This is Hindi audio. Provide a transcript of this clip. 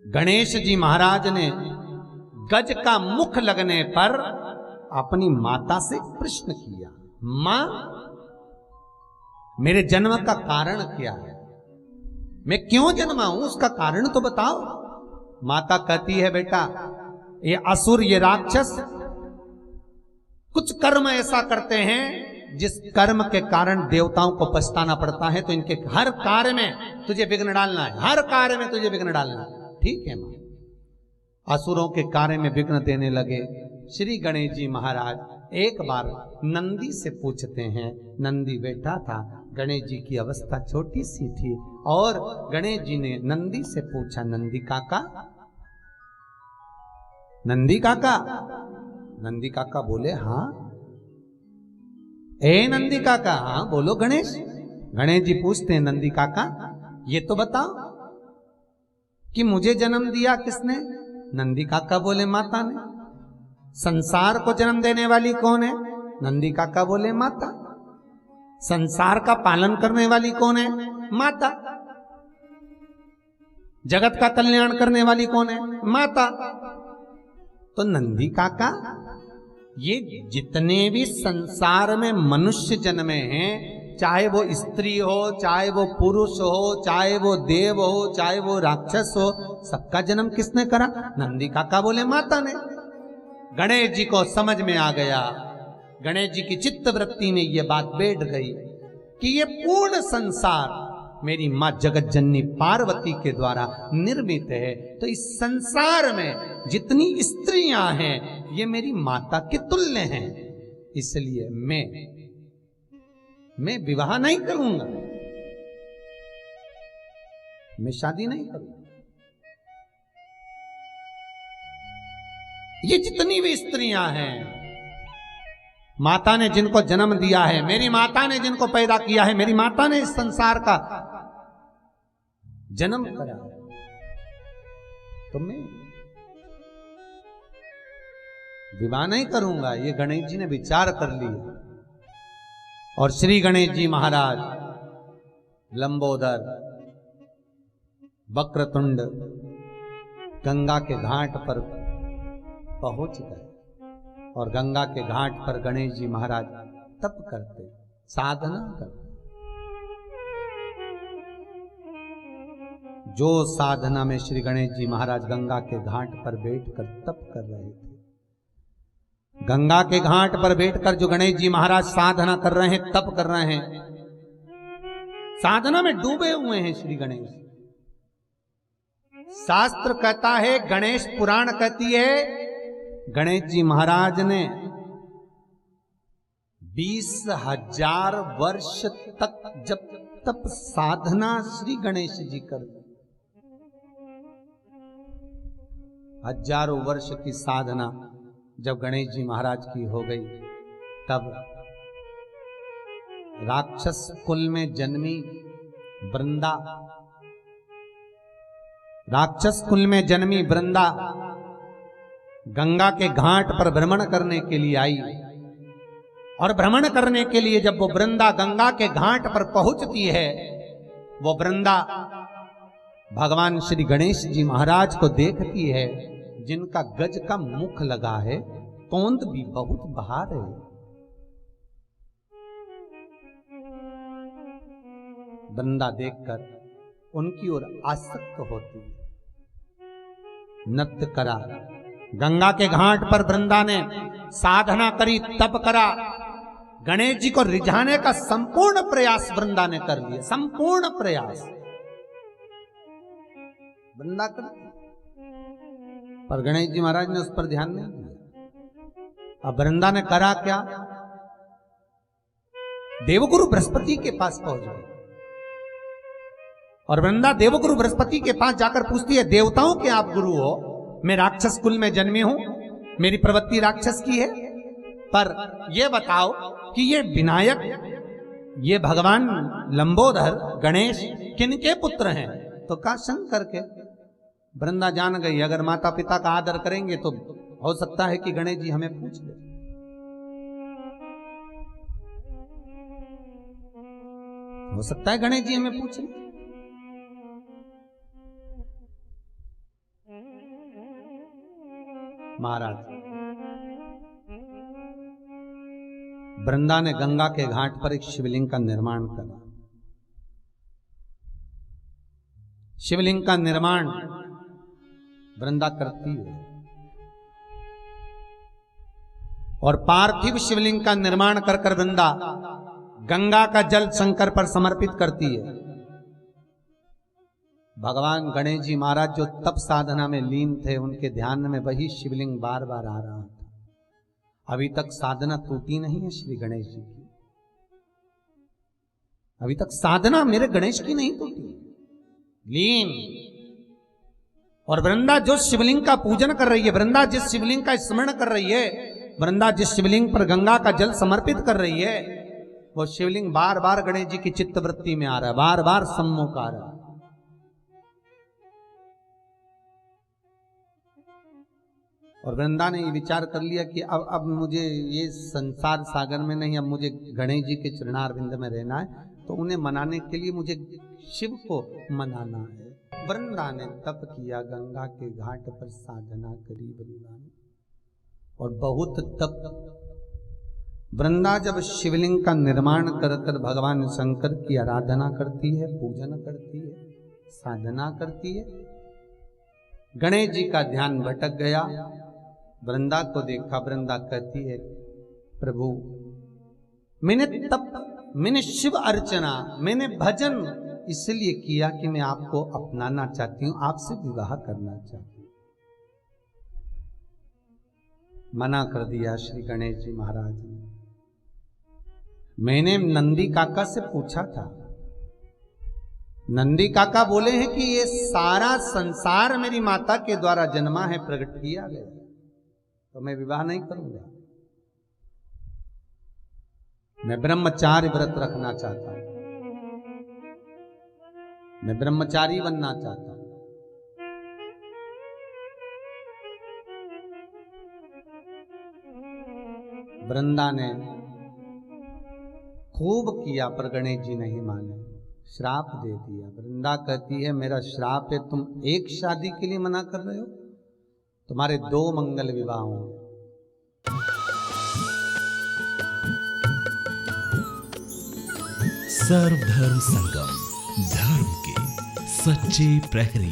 गणेश जी महाराज ने गज का मुख लगने पर अपनी माता से प्रश्न किया, मां मेरे जन्म का कारण क्या है, मैं क्यों जन्मा हूं, उसका कारण तो बताओ। माता कहती है, बेटा ये असुर, ये राक्षस कुछ कर्म ऐसा करते हैं जिस कर्म के कारण देवताओं को पछताना पड़ता है, तो इनके हर कार्य में तुझे विघ्न डालना है, हर कार्य में तुझे विघ्न डालना है। ठीक है मां। असुरों के कार्य में विघ्न देने लगे। श्री गणेश जी महाराज एक बार नंदी से पूछते हैं, नंदी बैठा था, गणेश जी की अवस्था छोटी सी थी, और गणेश जी ने नंदी से पूछा, नंदी काका, नंदी काका। नंदी काका बोले, हाँ। ए नंदी काका, हाँ बोलो गणेश। गणेश जी पूछते हैं, नंदी काका ये तो बताओ कि मुझे जन्म दिया किसने। नंदी काका बोले, माता ने। संसार को जन्म देने वाली कौन है। नंदी काका बोले, माता। संसार का पालन करने वाली कौन है, माता। जगत का कल्याण करने वाली कौन है, माता। तो नंदी काका ये जितने भी संसार में मनुष्य जन्मे हैं, चाहे वो स्त्री हो, चाहे वो पुरुष हो, चाहे वो देव हो, चाहे वो राक्षस हो, सबका जन्म किसने करा। नंदी काका बोले, माता ने। गणेश जी को समझ में आ गया, गणेश जी की चित्त वृत्ति में यह बात बैठ गई कि ये पूर्ण संसार मेरी मां जगत जननी पार्वती के द्वारा निर्मित है, तो इस संसार में जितनी स्त्रियां हैं ये मेरी माता के तुल्य हैं, इसलिए मैं विवाह नहीं करूंगा, मैं शादी नहीं करूंगा। ये जितनी भी स्त्रियां हैं, माता ने जिनको जन्म दिया है, मेरी माता ने जिनको पैदा किया है, मेरी माता ने इस संसार का जन्म करा, तो मैं विवाह नहीं करूंगा। ये गणेश जी ने विचार कर लिया, और श्री गणेश जी महाराज लंबोदर वक्रतुंड गंगा के घाट पर पहुंच गए, और गंगा के घाट पर गणेश जी महाराज तप करते, साधना करते। जो साधना में श्री गणेश जी महाराज गंगा के घाट पर बैठकर तप कर रहे थे, गंगा के घाट पर बैठकर जो गणेश जी महाराज साधना कर रहे हैं, तप कर रहे हैं, साधना में डूबे हुए हैं श्री गणेश। शास्त्र कहता है, गणेश पुराण कहती है, गणेश जी महाराज ने 20,000 वर्ष तक जब तप साधना श्री गणेश जी कर, हजारों वर्ष की साधना जब गणेश जी महाराज की हो गई, तब राक्षस कुल में जन्मी वृंदा, राक्षस कुल में जन्मी वृंदा गंगा के घाट पर भ्रमण करने के लिए आई, और भ्रमण करने के लिए जब वो वृंदा गंगा के घाट पर पहुंचती है, वो वृंदा भगवान श्री गणेश जी महाराज को देखती है, जिनका गज का मुख लगा है, तोंद भी बहुत बाहर है। वृंदा देखकर उनकी ओर आसक्त होती है, नृत्य करा। गंगा के घाट पर वृंदा ने साधना करी, तप करा, गणेश जी को रिझाने का संपूर्ण प्रयास वृंदा ने कर लिया, संपूर्ण प्रयास वृंदा कर, पर गणेश जी महाराज ने उस पर ध्यान नहीं दिया। अब वृंदा ने करा क्या, देवगुरु बृहस्पति के पास पहुंच गई, और वृंदा देवगुरु बृहस्पति के पास जाकर पूछती है, देवताओं के आप गुरु हो, मैं राक्षस कुल में जन्मी हूं, मेरी प्रवृत्ति राक्षस की है, पर यह बताओ कि ये विनायक, ये भगवान लंबोदर गणेश किनके पुत्र हैं। तो कहा, शंकर के। वृंदा जान गई, अगर माता पिता का आदर करेंगे तो हो सकता है कि गणेश जी हमें पूछ ले, हो सकता है गणेश जी हमें पूछ ले। महाराज, वृंदा ने गंगा के घाट पर एक शिवलिंग का निर्माण करा। शिवलिंग का निर्माण वृंदा करती है और पार्थिव शिवलिंग का निर्माण कर कर वृंदा गंगा का जल शंकर पर समर्पित करती है। भगवान गणेश जी महाराज जो तप साधना में लीन थे, उनके ध्यान में वही शिवलिंग बार बार आ रहा था। अभी तक साधना टूटी नहीं है श्री गणेश जी की, अभी तक साधना मेरे गणेश की नहीं टूटी, लीन। और वृंदा जो शिवलिंग का पूजन कर रही है, वृंदा जिस शिवलिंग का स्मरण कर रही है, वृंदा जिस शिवलिंग पर गंगा का जल समर्पित कर रही है, वो शिवलिंग बार बार गणेश जी की चित्तवृत्ति में आ रहा है, बार बार सम्मुख आ रहा है। और वृंदा ने ये विचार कर लिया कि अब मुझे ये संसार सागर में नहीं, अब मुझे गणेश जी के चरणारविंद में रहना है। तो उन्हें मनाने के लिए मुझे शिव को मनाना है। वृंदा ने तप किया, गंगा के घाट पर साधना करी वृंदा ने, और बहुत तप। वृंदा जब शिवलिंग का निर्माण कर कर भगवान शंकर की आराधना करती है, पूजन करती है, साधना करती है, गणेश जी का ध्यान भटक गया। वृंदा को देखा, वृंदा कहती है, प्रभु मैंने तप, मैंने शिव अर्चना, मैंने भजन इसलिए किया कि मैं आपको अपनाना चाहती हूं, आपसे विवाह करना चाहती हूं। मना कर दिया श्री गणेश जी महाराज ने। मैंने नंदी काका से पूछा था, नंदी काका बोले हैं कि ये सारा संसार मेरी माता के द्वारा जन्मा है, प्रकट किया गया, तो मैं विवाह नहीं करूंगा, मैं ब्रह्मचार्य व्रत रखना चाहता हूं, मैं ब्रह्मचारी बनना चाहता हूं। वृंदा ने खूब किया पर गणेश जी नहीं माने, श्राप दे दिया। वृंदा कहती है, मेरा श्राप है, तुम एक शादी के लिए मना कर रहे हो, तुम्हारे 2 मंगल विवाह होंगे। सर्वधर्म संगम, धर्म के सच्चे प्रहरी।